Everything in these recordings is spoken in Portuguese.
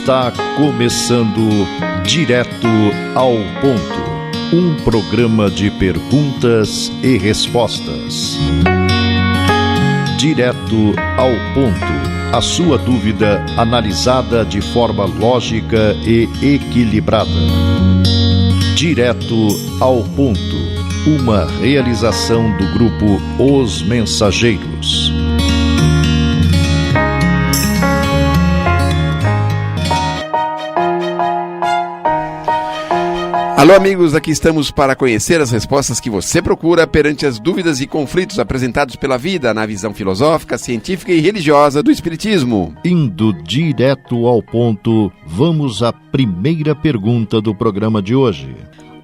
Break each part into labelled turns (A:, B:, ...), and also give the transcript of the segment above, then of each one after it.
A: Está começando Direto ao Ponto, um programa de perguntas e respostas. Direto ao Ponto, a sua dúvida analisada de forma lógica e equilibrada. Direto ao Ponto, uma realização do grupo Os Mensageiros.
B: Alô amigos, aqui estamos para conhecer as respostas que você procura perante as dúvidas e conflitos apresentados pela vida na visão filosófica, científica e religiosa do Espiritismo.
A: Indo direto ao ponto, vamos à primeira pergunta do programa de hoje.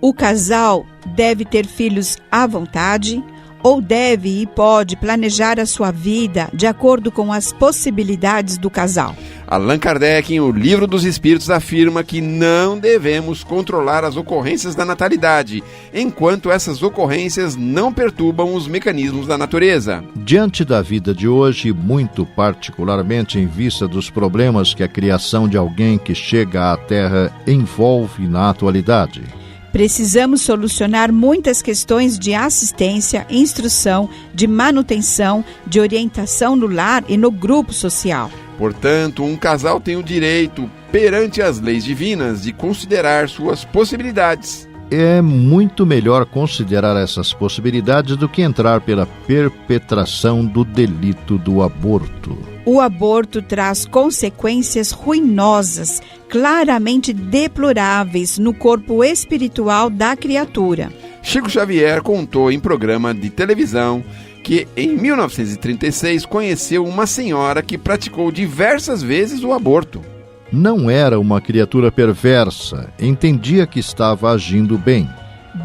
C: O casal deve ter filhos à vontade ou deve e pode planejar a sua vida de acordo com as possibilidades do casal?
B: Allan Kardec, em O Livro dos Espíritos, afirma que não devemos controlar as ocorrências da natalidade, enquanto essas ocorrências não perturbam os mecanismos da natureza.
A: Diante da vida de hoje, muito particularmente em vista dos problemas que a criação de alguém que chega à Terra envolve na atualidade,
C: precisamos solucionar muitas questões de assistência, instrução, de manutenção, de orientação no lar e no grupo social.
B: Portanto, um casal tem o direito, perante as leis divinas, de considerar suas possibilidades.
A: É muito melhor considerar essas possibilidades do que entrar pela perpetração do delito do aborto.
C: O aborto traz consequências ruinosas, claramente deploráveis no corpo espiritual da criatura.
B: Chico Xavier contou em programa de televisão que em 1936 conheceu uma senhora que praticou diversas vezes o aborto.
A: Não era uma criatura perversa, entendia que estava agindo bem.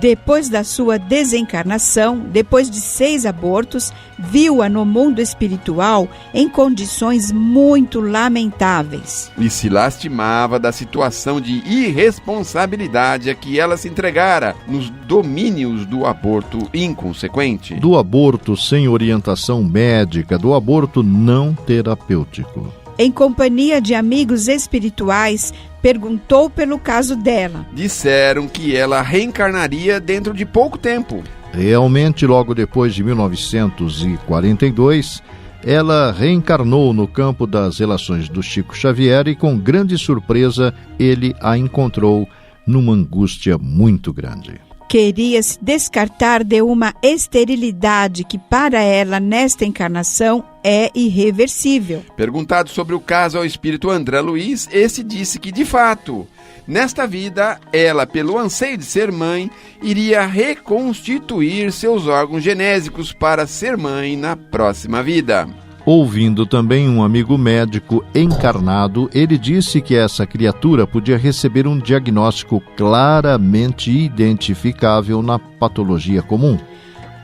C: Depois da sua desencarnação, depois de 6 abortos, viu-a no mundo espiritual em condições muito lamentáveis.
B: E se lastimava da situação de irresponsabilidade a que ela se entregara nos domínios do aborto inconsequente.
A: Do aborto sem orientação médica, do aborto não terapêutico.
C: Em companhia de amigos espirituais, perguntou pelo caso dela.
B: Disseram que ela reencarnaria dentro de pouco tempo.
A: Realmente, logo depois de 1942, ela reencarnou no campo das relações do Chico Xavier e, com grande surpresa, ele a encontrou numa angústia muito grande.
C: Queria se descartar de uma esterilidade que para ela, nesta encarnação, é irreversível.
B: Perguntado sobre o caso ao espírito André Luiz, esse disse que, de fato, nesta vida, ela, pelo anseio de ser mãe, iria reconstituir seus órgãos genésicos para ser mãe na próxima vida.
A: Ouvindo também um amigo médico encarnado, ele disse que essa criatura podia receber um diagnóstico claramente identificável na patologia comum.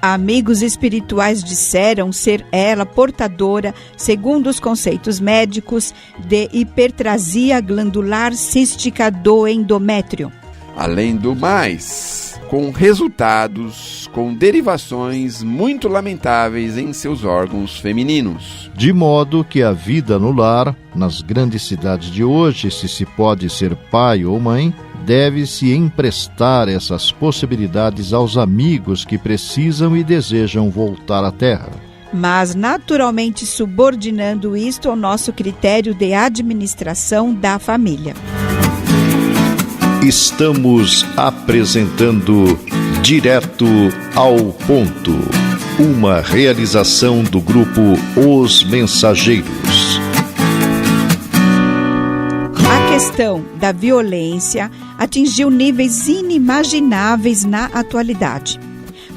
C: Amigos espirituais disseram ser ela portadora, segundo os conceitos médicos, de hiperplasia glandular cística do endométrio.
B: Além do mais, com resultados, com derivações muito lamentáveis em seus órgãos femininos.
A: De modo que a vida no lar, nas grandes cidades de hoje, se pode ser pai ou mãe, deve-se emprestar essas possibilidades aos amigos que precisam e desejam voltar à Terra.
C: Mas naturalmente subordinando isto ao nosso critério de administração da família.
A: Estamos apresentando Direto ao Ponto, uma realização do grupo Os Mensageiros.
C: A questão da violência atingiu níveis inimagináveis na atualidade.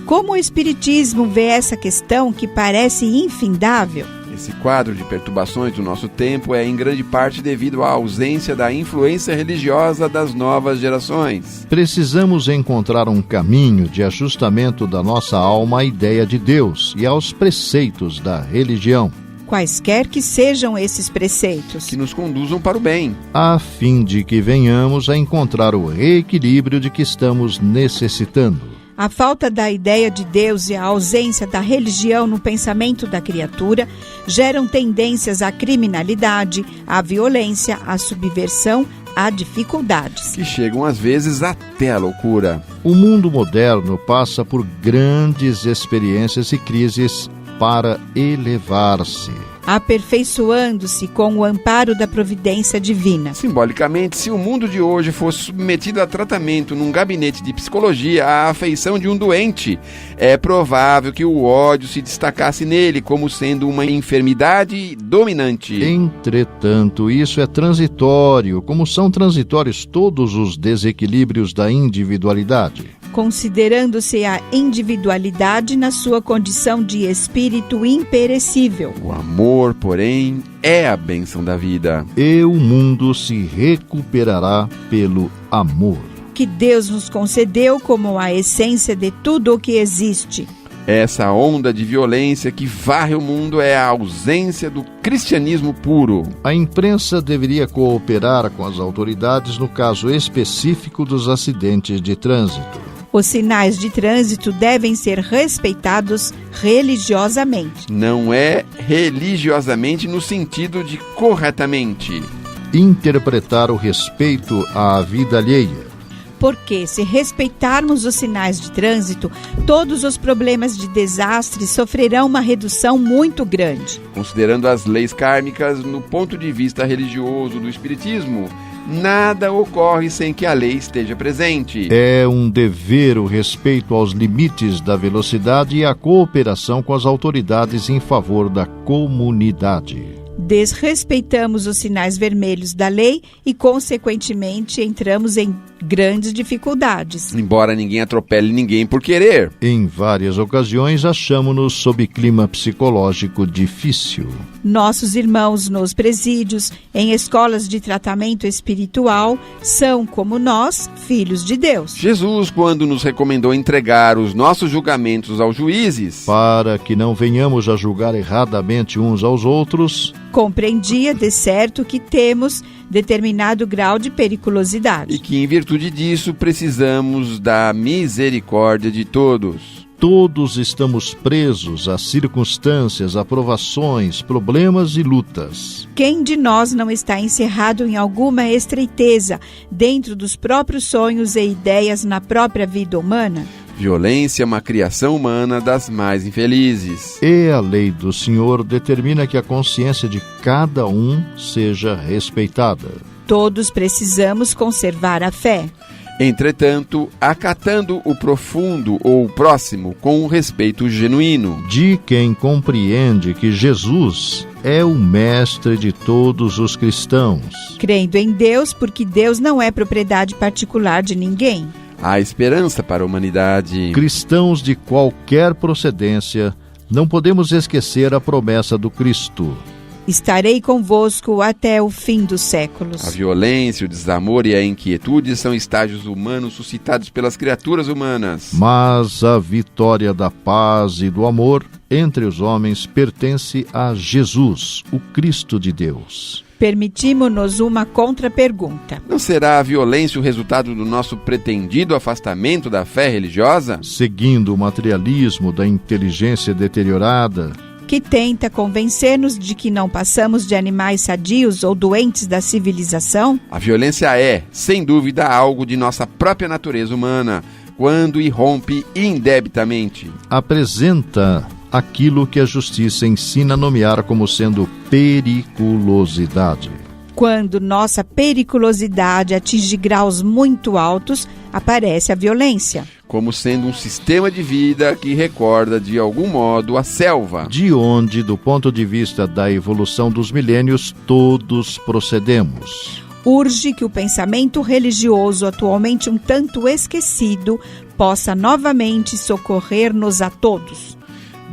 C: Como o Espiritismo vê essa questão que parece infindável?
B: Esse quadro de perturbações do nosso tempo é em grande parte devido à ausência da influência religiosa das novas gerações.
A: Precisamos encontrar um caminho de ajustamento da nossa alma à ideia de Deus e aos preceitos da religião.
C: Quaisquer que sejam esses preceitos.
B: Que nos conduzam para o bem.
A: A fim de que venhamos a encontrar o reequilíbrio de que estamos necessitando.
C: A falta da ideia de Deus e a ausência da religião no pensamento da criatura geram tendências à criminalidade, à violência, à subversão, a dificuldades.
B: Que chegam às vezes até a loucura.
A: O mundo moderno passa por grandes experiências e crises para elevar-se,
C: aperfeiçoando-se com o amparo da providência divina.
B: Simbolicamente, se o mundo de hoje fosse submetido a tratamento num gabinete de psicologia à afeição de um doente, é provável que o ódio se destacasse nele como sendo uma enfermidade dominante.
A: Entretanto, isso é transitório, como são transitórios todos os desequilíbrios da individualidade.
C: Considerando-se a individualidade na sua condição de espírito imperecível.
B: O amor, porém, é a bênção da vida.
A: E o mundo se recuperará pelo amor,
C: que Deus nos concedeu como a essência de tudo o que existe.
B: Essa onda de violência que varre o mundo é a ausência do cristianismo puro.
A: A imprensa deveria cooperar com as autoridades no caso específico dos acidentes de trânsito.
C: Os sinais de trânsito devem ser respeitados religiosamente.
B: Não é religiosamente no sentido de corretamente.
A: Interpretar o respeito à vida alheia.
C: Porque, se respeitarmos os sinais de trânsito, todos os problemas de desastre sofrerão uma redução muito grande.
B: Considerando as leis kármicas no ponto de vista religioso do espiritismo, nada ocorre sem que a lei esteja presente.
A: É um dever o respeito aos limites da velocidade e a cooperação com as autoridades em favor da comunidade.
C: Desrespeitamos os sinais vermelhos da lei e, consequentemente, entramos em grandes dificuldades.
B: Embora ninguém atropele ninguém por querer.
A: Em várias ocasiões, achamos-nos sob clima psicológico difícil.
C: Nossos irmãos nos presídios, em escolas de tratamento espiritual, são, como nós, filhos de Deus.
B: Jesus, quando nos recomendou entregar os nossos julgamentos aos juízes,
A: para que não venhamos a julgar erradamente uns aos outros,
C: compreendia de certo que temos determinado grau de periculosidade.
B: E que, em virtude disso, precisamos da misericórdia de todos.
A: Todos estamos presos a circunstâncias, aprovações, problemas e lutas.
C: Quem de nós não está encerrado em alguma estreiteza dentro dos próprios sonhos e ideias na própria vida humana?
B: Violência é uma criação humana das mais infelizes.
A: E a lei do Senhor determina que a consciência de cada um seja respeitada.
C: Todos precisamos conservar a fé.
B: Entretanto, acatando o profundo ou o próximo com um respeito genuíno.
A: De quem compreende que Jesus é o mestre de todos os cristãos.
C: Crendo em Deus, porque Deus não é propriedade particular de ninguém.
B: Há esperança para a humanidade.
A: Cristãos de qualquer procedência, não podemos esquecer a promessa do Cristo.
C: Estarei convosco até o fim dos séculos.
B: A violência, o desamor e a inquietude são estágios humanos suscitados pelas criaturas humanas.
A: Mas a vitória da paz e do amor entre os homens pertence a Jesus, o Cristo de Deus.
C: Permitimos-nos uma contrapergunta.
B: Não será a violência o resultado do nosso pretendido afastamento da fé religiosa?
A: Seguindo o materialismo da inteligência deteriorada,
C: que tenta convencer-nos de que não passamos de animais sadios ou doentes da civilização?
B: A violência é, sem dúvida, algo de nossa própria natureza humana, quando irrompe indebitamente.
A: Apresenta aquilo que a justiça ensina a nomear como sendo periculosidade.
C: Quando nossa periculosidade atinge graus muito altos, aparece a violência.
B: Como sendo um sistema de vida que recorda, de algum modo, a selva.
A: De onde, do ponto de vista da evolução dos milênios, todos procedemos.
C: Urge que o pensamento religioso, atualmente um tanto esquecido, possa novamente socorrer-nos a todos.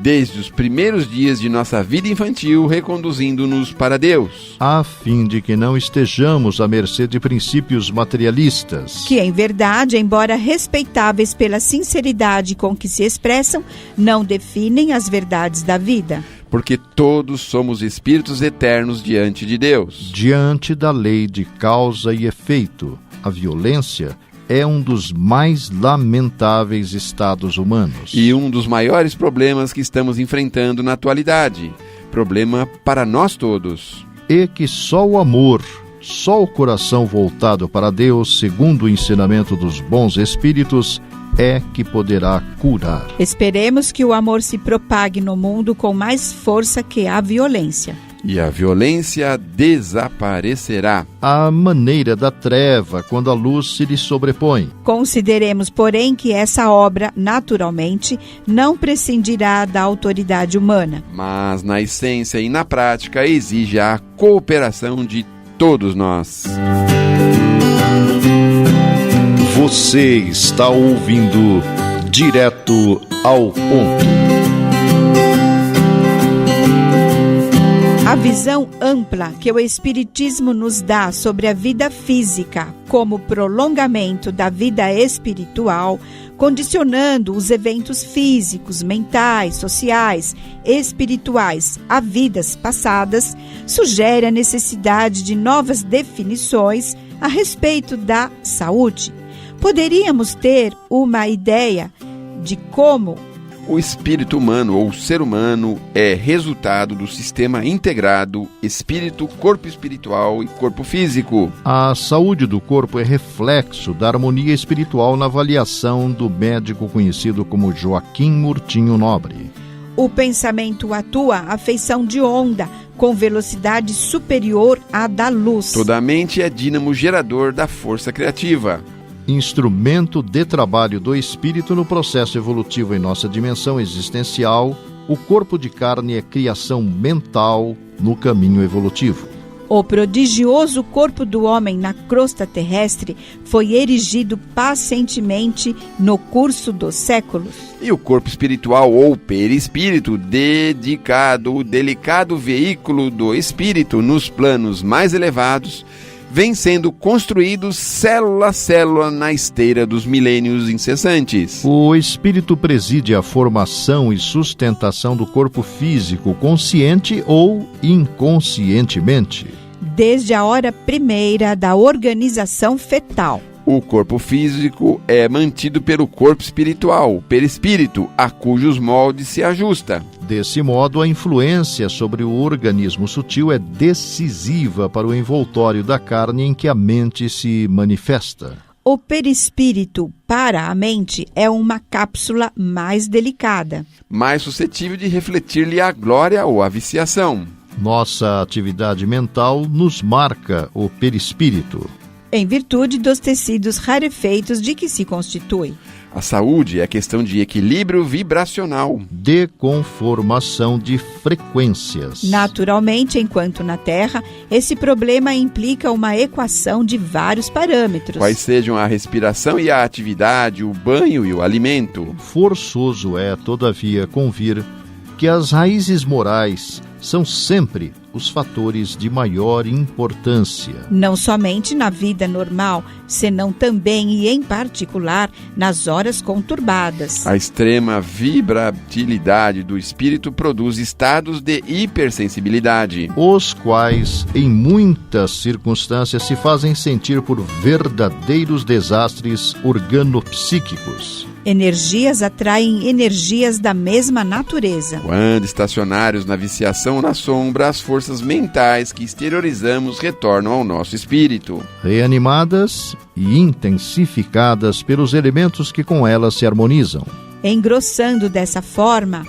B: Desde os primeiros dias de nossa vida infantil, reconduzindo-nos para Deus.
A: A fim de que não estejamos à mercê de princípios materialistas.
C: Que, em verdade, embora respeitáveis pela sinceridade com que se expressam, não definem as verdades da vida.
B: Porque todos somos espíritos eternos diante de Deus.
A: Diante da lei de causa e efeito, a violência é um dos mais lamentáveis estados humanos.
B: E um dos maiores problemas que estamos enfrentando na atualidade. Problema para nós todos.
A: E que só o amor, só o coração voltado para Deus, segundo o ensinamento dos bons espíritos, é que poderá curar.
C: Esperemos que o amor se propague no mundo com mais força que a violência.
B: E a violência desaparecerá.
A: À maneira da treva, quando a luz se lhe sobrepõe.
C: Consideremos, porém, que essa obra, naturalmente, não prescindirá da autoridade humana.
B: Mas, na essência e na prática, exige a cooperação de todos nós.
A: Você está ouvindo Direto ao Ponto.
C: A visão ampla que o Espiritismo nos dá sobre a vida física como prolongamento da vida espiritual, condicionando os eventos físicos, mentais, sociais, espirituais a vidas passadas, sugere a necessidade de novas definições a respeito da saúde. Poderíamos ter uma ideia de como
B: o espírito humano ou ser humano é resultado do sistema integrado espírito, corpo espiritual e corpo físico.
A: A saúde do corpo é reflexo da harmonia espiritual na avaliação do médico conhecido como Joaquim Murtinho Nobre.
C: O pensamento atua à feição de onda, com velocidade superior à da luz.
B: Toda a mente é dínamo gerador da força criativa.
A: Instrumento de trabalho do espírito no processo evolutivo em nossa dimensão existencial, o corpo de carne é criação mental no caminho evolutivo.
C: O prodigioso corpo do homem na crosta terrestre foi erigido pacientemente no curso dos séculos.
B: E o corpo espiritual ou perispírito, dedicado, o delicado veículo do espírito nos planos mais elevados, vem sendo construído célula a célula na esteira dos milênios incessantes.
A: O espírito preside a formação e sustentação do corpo físico, consciente ou inconscientemente.
C: Desde a hora primeira da organização fetal.
B: O corpo físico é mantido pelo corpo espiritual, o perispírito, a cujos moldes se ajusta.
A: Desse modo, a influência sobre o organismo sutil é decisiva para o envoltório da carne em que a mente se manifesta.
C: O perispírito, para a mente, é uma cápsula mais delicada,
B: mais suscetível de refletir-lhe a glória ou a viciação.
A: Nossa atividade mental nos marca o perispírito,
C: em virtude dos tecidos rarefeitos de que se constitui.
B: A saúde é questão de equilíbrio vibracional,
A: de conformação de frequências.
C: Naturalmente, enquanto na Terra, esse problema implica uma equação de vários parâmetros.
B: Quais sejam a respiração e a atividade, o banho e o alimento.
A: Forçoso é, todavia, convir que as raízes morais são sempre os fatores de maior importância.
C: Não somente na vida normal, senão também e em particular nas horas conturbadas.
B: A extrema vibratilidade do espírito produz estados de hipersensibilidade,
A: os quais, em muitas circunstâncias, se fazem sentir por verdadeiros desastres organopsíquicos.
C: Energias atraem energias da mesma natureza.
B: Quando estacionários na viciação ou na sombra, as forças mentais que exteriorizamos retornam ao nosso espírito,
A: reanimadas e intensificadas pelos elementos que com elas se harmonizam,
C: engrossando dessa forma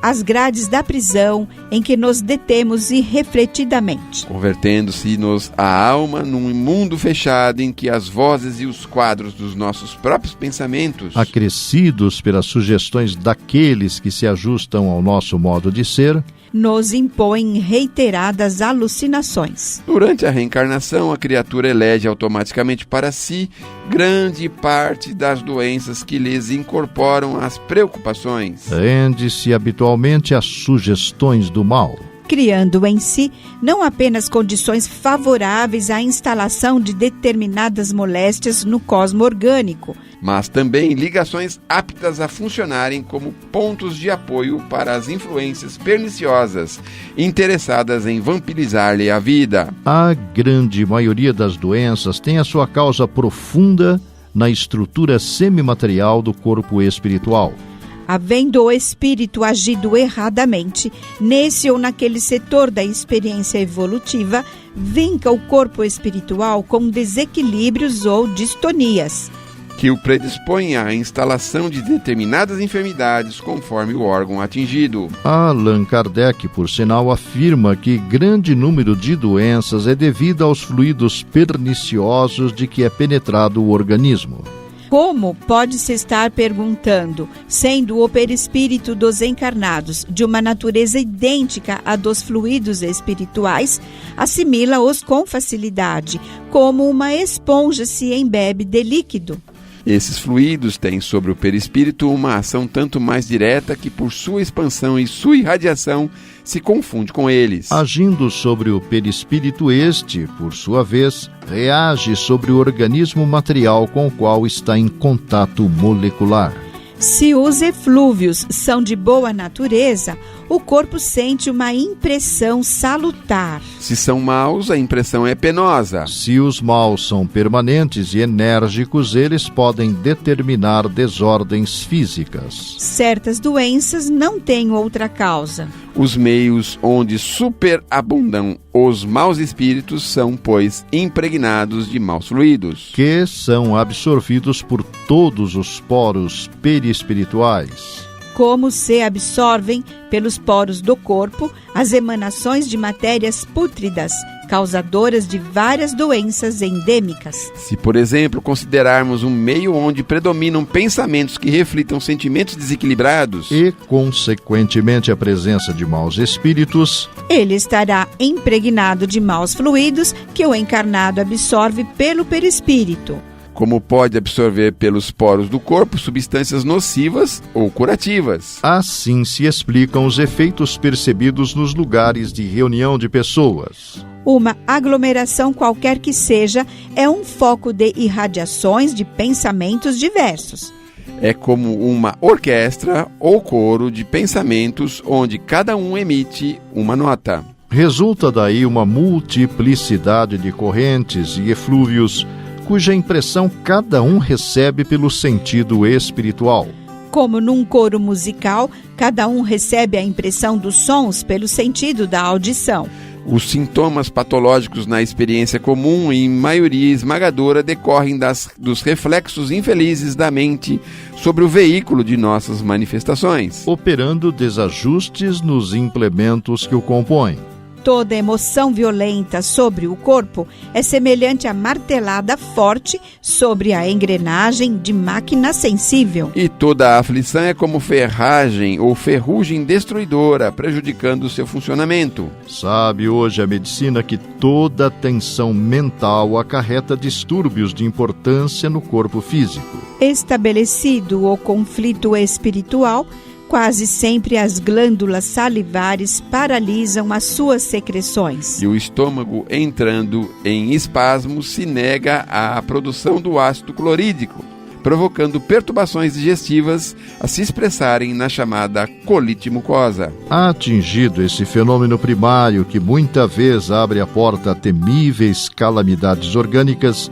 C: as grades da prisão em que nos detemos irrefletidamente,
B: convertendo-se-nos a alma num mundo fechado em que as vozes e os quadros dos nossos próprios pensamentos,
A: acrescidos pelas sugestões daqueles que se ajustam ao nosso modo de ser,
C: nos impõem reiteradas alucinações.
B: Durante a reencarnação, a criatura elege automaticamente para si grande parte das doenças que lhes incorporam as preocupações.
A: Rende-se habitualmente às sugestões do mal,
C: criando em si não apenas condições favoráveis à instalação de determinadas moléstias no cosmo orgânico,
B: mas também ligações aptas a funcionarem como pontos de apoio para as influências perniciosas interessadas em vampirizar-lhe a vida.
A: A grande maioria das doenças tem a sua causa profunda na estrutura semimaterial do corpo espiritual.
C: Havendo o espírito agido erradamente, nesse ou naquele setor da experiência evolutiva, vinca o corpo espiritual com desequilíbrios ou distonias,
B: que o predispõe à instalação de determinadas enfermidades conforme o órgão atingido.
A: Allan Kardec, por sinal, afirma que grande número de doenças é devido aos fluidos perniciosos de que é penetrado o organismo.
C: Como pode-se estar perguntando, sendo o perispírito dos encarnados de uma natureza idêntica à dos fluidos espirituais, assimila-os com facilidade, como uma esponja se embebe de líquido?
B: Esses fluidos têm sobre o perispírito uma ação tanto mais direta que, por sua expansão e sua irradiação, se confunde com eles.
A: Agindo sobre o perispírito, este, por sua vez, reage sobre o organismo material com o qual está em contato molecular.
C: Se os eflúvios são de boa natureza, o corpo sente uma impressão salutar.
B: Se são maus, a impressão é penosa.
A: Se os maus são permanentes e enérgicos, eles podem determinar desordens físicas.
C: Certas doenças não têm outra causa.
B: Os meios onde superabundam os maus espíritos são, pois, impregnados de maus fluidos,
A: que são absorvidos por todos os poros perispirituais.
C: Como se absorvem pelos poros do corpo as emanações de matérias pútridas, causadoras de várias doenças endêmicas.
B: Se, por exemplo, considerarmos um meio onde predominam pensamentos que reflitam sentimentos desequilibrados
A: e, consequentemente, a presença de maus espíritos,
C: ele estará impregnado de maus fluidos que o encarnado absorve pelo perispírito.
B: Como pode absorver pelos poros do corpo substâncias nocivas ou curativas.
A: Assim se explicam os efeitos percebidos nos lugares de reunião de pessoas.
C: Uma aglomeração qualquer que seja é um foco de irradiações de pensamentos diversos.
B: É como uma orquestra ou coro de pensamentos onde cada um emite uma nota.
A: Resulta daí uma multiplicidade de correntes e eflúvios cuja impressão cada um recebe pelo sentido espiritual.
C: Como num coro musical, cada um recebe a impressão dos sons pelo sentido da audição.
B: Os sintomas patológicos na experiência comum, em maioria esmagadora, decorrem dos reflexos infelizes da mente sobre o veículo de nossas manifestações,
A: operando desajustes nos implementos que o compõem.
C: Toda emoção violenta sobre o corpo é semelhante à martelada forte sobre a engrenagem de máquina sensível.
B: E toda a aflição é como ferragem ou ferrugem destruidora, prejudicando o seu funcionamento.
A: Sabe hoje a medicina que toda tensão mental acarreta distúrbios de importância no corpo físico.
C: Estabelecido o conflito espiritual, quase sempre as glândulas salivares paralisam as suas secreções.
B: E o estômago, entrando em espasmos, se nega à produção do ácido clorídrico, provocando perturbações digestivas a se expressarem na chamada colite mucosa.
A: Atingido esse fenômeno primário que muita vez abre a porta a temíveis calamidades orgânicas,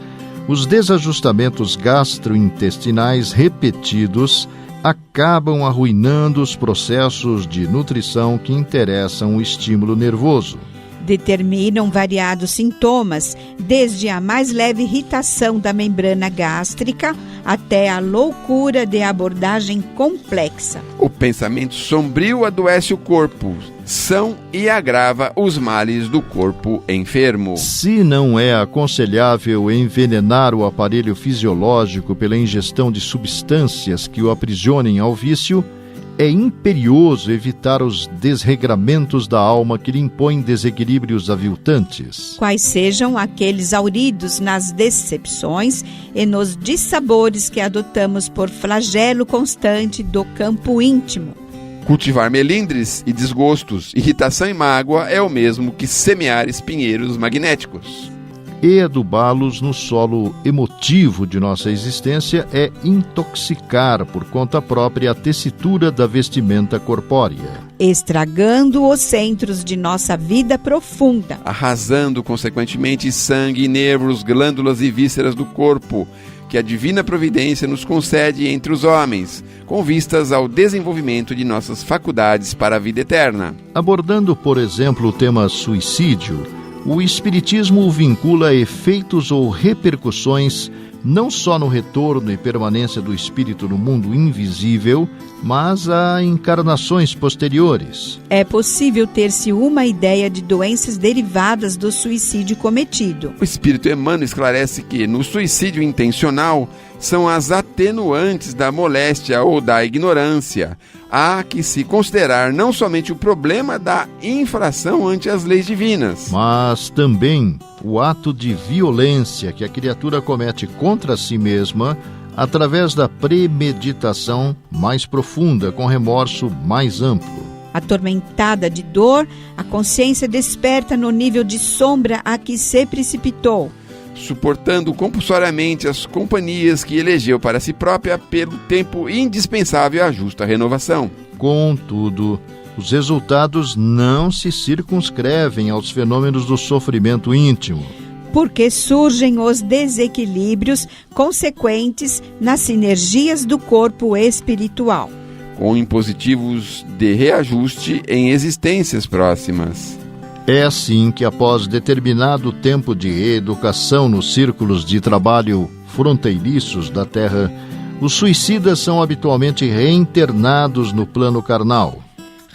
A: os desajustamentos gastrointestinais repetidos acabam arruinando os processos de nutrição que interessam o estímulo nervoso.
C: Determinam variados sintomas, desde a mais leve irritação da membrana gástrica até a loucura de abordagem complexa.
B: O pensamento sombrio adoece o corpo, são e agrava os males do corpo enfermo.
A: Se não é aconselhável envenenar o aparelho fisiológico pela ingestão de substâncias que o aprisionem ao vício, é imperioso evitar os desregramentos da alma que lhe impõem desequilíbrios aviltantes.
C: Quais sejam aqueles auridos nas decepções e nos dissabores que adotamos por flagelo constante do campo íntimo.
B: Cultivar melindres e desgostos, irritação e mágoa é o mesmo que semear espinheiros magnéticos.
A: E adubá-los no solo emotivo de nossa existência é intoxicar por conta própria a tessitura da vestimenta corpórea,
C: estragando os centros de nossa vida profunda,
B: arrasando consequentemente sangue, nervos, glândulas e vísceras do corpo, que a divina providência nos concede entre os homens, com vistas ao desenvolvimento de nossas faculdades para a vida eterna.
A: Abordando, por exemplo, o tema suicídio, o Espiritismo o vincula a efeitos ou repercussões não só no retorno e permanência do espírito no mundo invisível, mas a encarnações posteriores.
C: É possível ter-se uma ideia de doenças derivadas do suicídio cometido.
B: O Espírito Emmanuel esclarece que, no suicídio intencional, são as atenuantes da moléstia ou da ignorância. Há que se considerar não somente o problema da infração ante as leis divinas,
A: mas também o ato de violência que a criatura comete contra si mesma através da premeditação mais profunda, com remorso mais amplo.
C: Atormentada de dor, a consciência desperta no nível de sombra a que se precipitou,
B: suportando compulsoriamente as companhias que elegeu para si própria pelo tempo indispensável à justa renovação.
A: Contudo, os resultados não se circunscrevem aos fenômenos do sofrimento íntimo,
C: porque surgem os desequilíbrios consequentes nas sinergias do corpo espiritual,
B: com impositivos de reajuste em existências próximas.
A: É assim que, após determinado tempo de educação nos círculos de trabalho fronteiriços da Terra, os suicidas são habitualmente reinternados no plano carnal.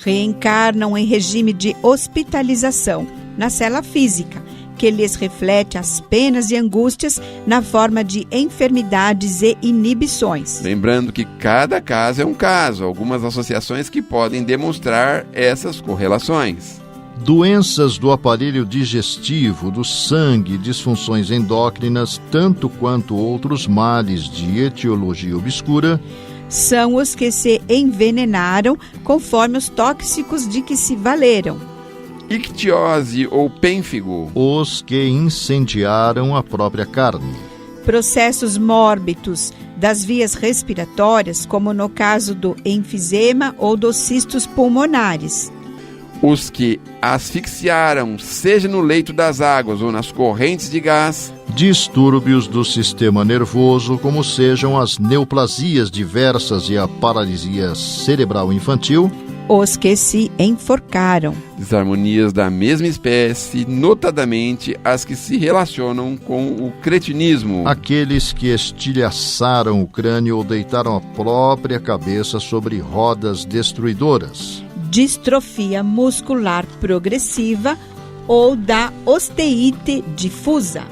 C: Reencarnam em regime de hospitalização, na cela física, que lhes reflete as penas e angústias na forma de enfermidades e inibições.
B: Lembrando que cada caso é um caso, algumas associações que podem demonstrar essas correlações.
A: Doenças do aparelho digestivo, do sangue, disfunções endócrinas, tanto quanto outros males de etiologia obscura,
C: são os que se envenenaram conforme os tóxicos de que se valeram.
B: Ictiose ou pênfigo,
A: os que incendiaram a própria carne.
C: Processos mórbidos das vias respiratórias, como no caso do enfisema ou dos cistos pulmonares.
B: Os que asfixiaram, seja no leito das águas ou nas correntes de gás.
A: Distúrbios do sistema nervoso, como sejam as neoplasias diversas e a paralisia cerebral infantil.
C: Os que se enforcaram.
B: Desarmonias da mesma espécie, notadamente as que se relacionam com o cretinismo.
A: Aqueles que estilhaçaram o crânio ou deitaram a própria cabeça sobre rodas destruidoras.
C: Distrofia muscular progressiva ou da osteite difusa.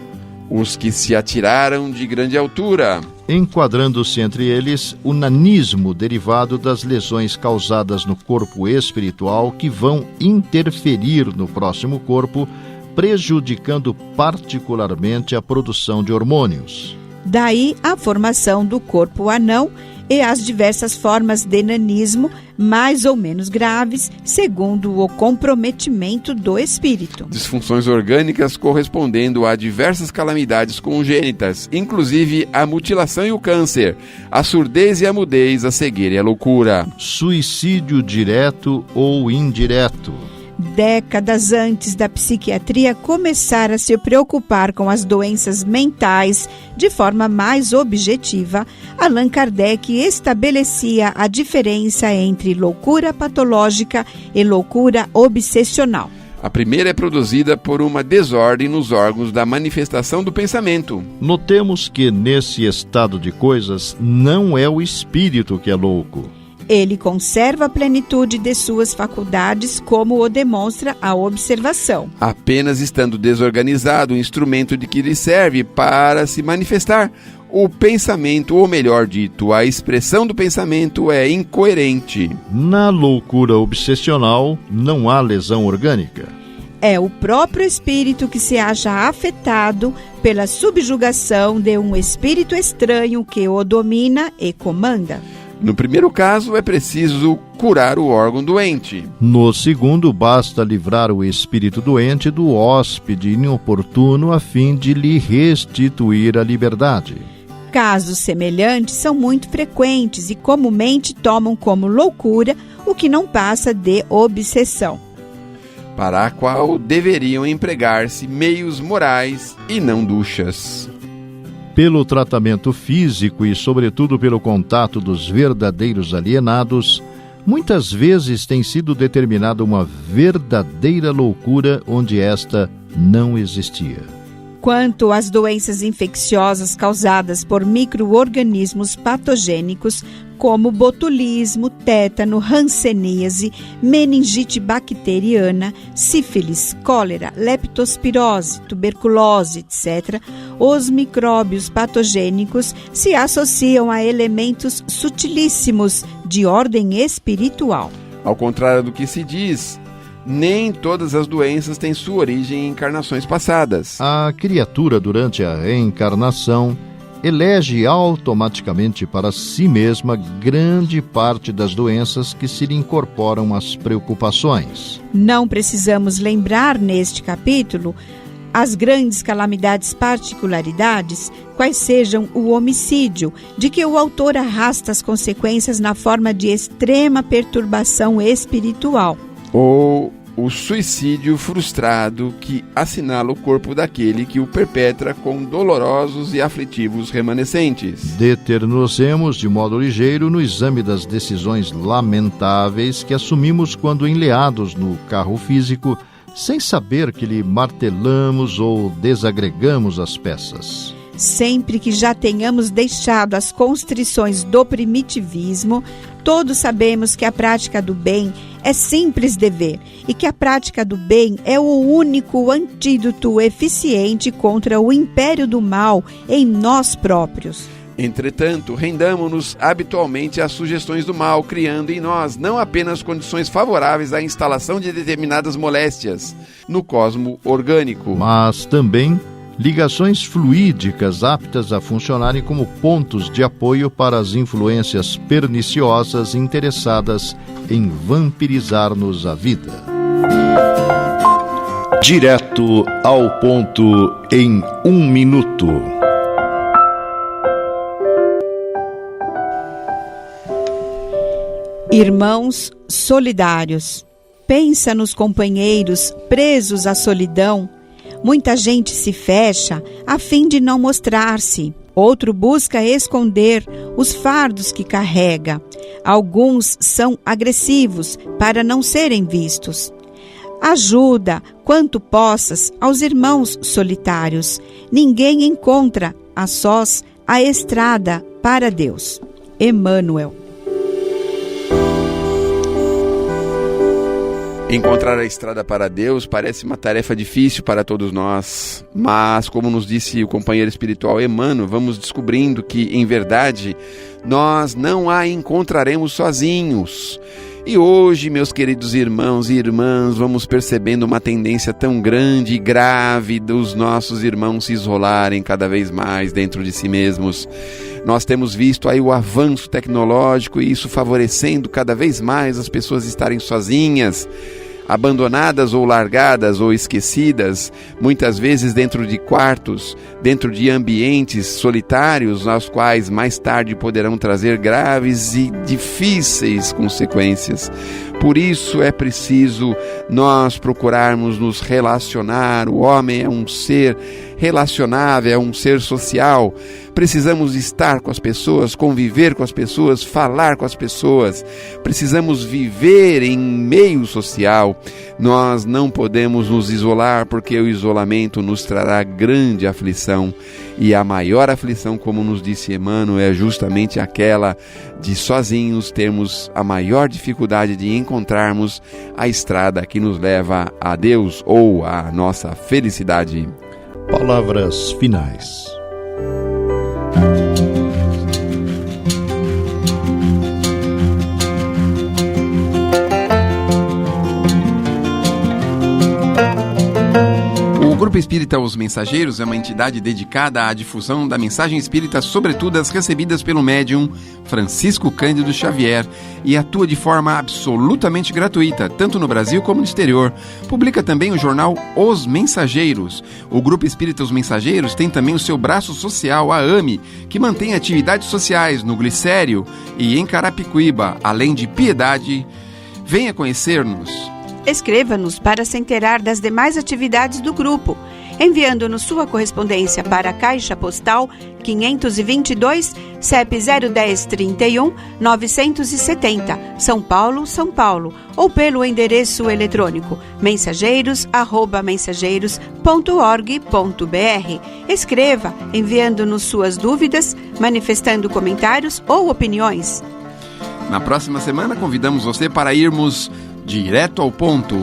B: Os que se atiraram de grande altura.
A: Enquadrando-se entre eles o nanismo derivado das lesões causadas no corpo espiritual que vão interferir no próximo corpo, prejudicando particularmente a produção de hormônios.
C: Daí a formação do corpo anão e as diversas formas de nanismo, mais ou menos graves, segundo o comprometimento do espírito.
B: Disfunções orgânicas correspondendo a diversas calamidades congênitas, inclusive a mutilação e o câncer, a surdez e a mudez, a cegueira e a loucura.
A: Suicídio direto ou indireto.
C: Décadas antes da psiquiatria começar a se preocupar com as doenças mentais de forma mais objetiva, Allan Kardec estabelecia a diferença entre loucura patológica e loucura obsessional.
B: A primeira é produzida por uma desordem nos órgãos da manifestação do pensamento.
A: Notemos que nesse estado de coisas não é o espírito que é louco.
C: Ele conserva a plenitude de suas faculdades, como o demonstra a observação.
B: Apenas estando desorganizado o instrumento de que lhe serve para se manifestar, o pensamento, ou melhor dito, a expressão do pensamento é incoerente.
A: Na loucura obsessional não há lesão orgânica.
C: É o próprio espírito que se acha afetado pela subjugação de um espírito estranho que o domina e comanda.
B: No primeiro caso, é preciso curar o órgão doente.
A: No segundo, basta livrar o espírito doente do hóspede inoportuno a fim de lhe restituir a liberdade.
C: Casos semelhantes são muito frequentes e comumente tomam como loucura o que não passa de obsessão,
B: para a qual deveriam empregar-se meios morais e não duchas.
A: Pelo tratamento físico e, sobretudo, pelo contato dos verdadeiros alienados, muitas vezes tem sido determinada uma verdadeira loucura onde esta não existia.
C: Quanto às doenças infecciosas causadas por micro-organismos patogênicos, como botulismo, tétano, hanseníase, meningite bacteriana, sífilis, cólera, leptospirose, tuberculose, etc., os micróbios patogênicos se associam a elementos sutilíssimos de ordem espiritual.
B: Ao contrário do que se diz, nem todas as doenças têm sua origem em encarnações passadas.
A: A criatura, durante a reencarnação, elege automaticamente para si mesma grande parte das doenças que se lhe incorporam às preocupações.
C: Não precisamos lembrar neste capítulo as grandes calamidades particularidades, quais sejam o homicídio, de que o autor arrasta as consequências na forma de extrema perturbação espiritual.
B: Ou o suicídio frustrado que assinala o corpo daquele que o perpetra com dolorosos e aflitivos remanescentes.
A: Deter-nos-emos de modo ligeiro no exame das decisões lamentáveis que assumimos quando enleados no carro físico, sem saber que lhe martelamos ou desagregamos as peças.
C: Sempre que já tenhamos deixado as constrições do primitivismo, todos sabemos que a prática do bem é simples dever e que a prática do bem é o único antídoto eficiente contra o império do mal em nós próprios.
B: Entretanto, rendamo-nos habitualmente às sugestões do mal, criando em nós não apenas condições favoráveis à instalação de determinadas moléstias no cosmo orgânico,
A: mas também ligações fluídicas aptas a funcionarem como pontos de apoio para as influências perniciosas interessadas em vampirizar-nos a vida.
D: Direto ao ponto em 1 minuto.
C: Irmãos solidários, pensa nos companheiros presos à solidão. Muita gente se fecha a fim de não mostrar-se. Outro busca esconder os fardos que carrega. Alguns são agressivos para não serem vistos. Ajuda, quanto possas, aos irmãos solitários. Ninguém encontra, a sós, a estrada para Deus. Emmanuel.
B: Encontrar a estrada para Deus parece uma tarefa difícil para todos nós, mas, como nos disse o companheiro espiritual Emmanuel, vamos descobrindo que, em verdade, nós não a encontraremos sozinhos. E hoje, meus queridos irmãos e irmãs, vamos percebendo uma tendência tão grande e grave dos nossos irmãos se isolarem cada vez mais dentro de si mesmos. Nós temos visto aí o avanço tecnológico e isso favorecendo cada vez mais as pessoas estarem sozinhas, abandonadas ou largadas ou esquecidas, muitas vezes dentro de quartos, dentro de ambientes solitários, aos quais mais tarde poderão trazer graves e difíceis consequências. Por isso é preciso nós procurarmos nos relacionar. O homem é um ser relacionável, é um ser social. Precisamos estar com as pessoas, conviver com as pessoas, falar com as pessoas. Precisamos viver em meio social. Nós não podemos nos isolar, porque o isolamento nos trará grande aflição. E a maior aflição, como nos disse Emmanuel, é justamente aquela de sozinhos termos a maior dificuldade de encontrarmos a estrada que nos leva a Deus ou à nossa felicidade.
A: Palavras finais.
B: O Grupo Espírita Os Mensageiros é uma entidade dedicada à difusão da mensagem espírita, sobretudo as recebidas pelo médium Francisco Cândido Xavier, e atua de forma absolutamente gratuita, tanto no Brasil como no exterior. Publica também o jornal Os Mensageiros. O Grupo Espírita Os Mensageiros tem também o seu braço social, a AME, que mantém atividades sociais no Glicério e em Carapicuíba, além de Piedade. Venha conhecer-nos.
C: Escreva-nos para se inteirar das demais atividades do grupo enviando-nos sua correspondência para a Caixa Postal 522, CEP 01031 970, São Paulo, São Paulo, ou pelo endereço eletrônico mensageiros@mensageiros.org.br. Escreva, enviando-nos suas dúvidas, manifestando comentários ou opiniões.
B: Na próxima semana, convidamos você para irmos direto ao ponto.